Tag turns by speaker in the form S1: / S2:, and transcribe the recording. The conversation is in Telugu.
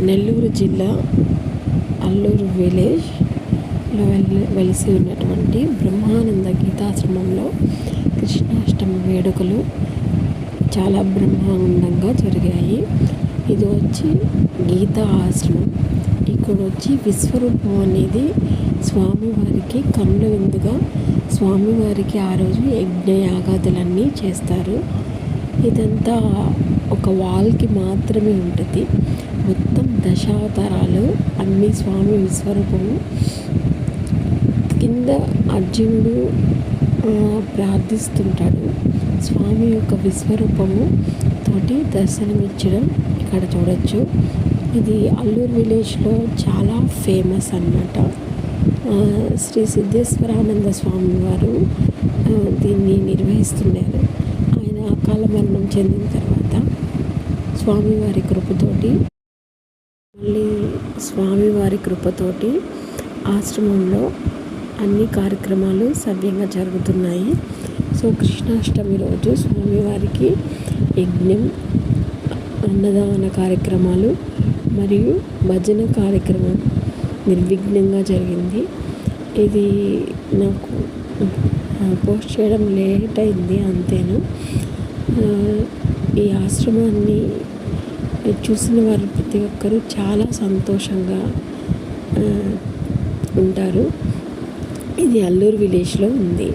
S1: నెల్లూరు జిల్లా అల్లూరు విలేజ్లో వెలిసి ఉన్నటువంటి బ్రహ్మానంద గీతాశ్రమంలో కృష్ణాష్టమి వేడుకలు చాలా బ్రహ్మాండంగా జరిగాయి. ఇది వచ్చి గీతా ఆశ్రమం. ఇక్కడ వచ్చి విశ్వరూపం అనేది స్వామివారికి కన్నుల విందుగా స్వామివారికి ఆ రోజు యజ్ఞయాగాదులన్నీ చేస్తారు. ఇదంతా ఒక వాల్కి మాత్రమే ఉంటుంది. మొత్తం దశావతారాలు అన్ని స్వామి విశ్వరూపము. కింద అర్జునుడు ప్రార్థిస్తుంటాడు. స్వామి యొక్క విశ్వరూపము తోటి దర్శనమిచ్చడం ఇక్కడ చూడొచ్చు. ఇది అల్లూరు విలేజ్లో చాలా ఫేమస్ అన్నమాట. శ్రీ సిద్ధేశ్వరానంద స్వామి వారు దీన్ని నిర్వహిస్తున్నారు. ఆయన అకాల మరణం చెందిన తర్వాత స్వామివారి కృపతోటి ఆశ్రమంలో అన్ని కార్యక్రమాలు సవ్యంగా జరుగుతున్నాయి. సో కృష్ణాష్టమి రోజు స్వామివారికి యజ్ఞం, అన్నదాన కార్యక్రమాలు మరియు భజన కార్యక్రమం నిర్విఘ్నంగా జరిగింది. ఇది నాకు పోస్ట్ చేయడం లేట్ అయింది అంతేను. ఈ ఆశ్రమాన్ని చూసిన వారు ప్రతి ఒక్కరూ చాలా సంతోషంగా ఉంటారు. ఇది అల్లూరు విలేజ్లో ఉంది.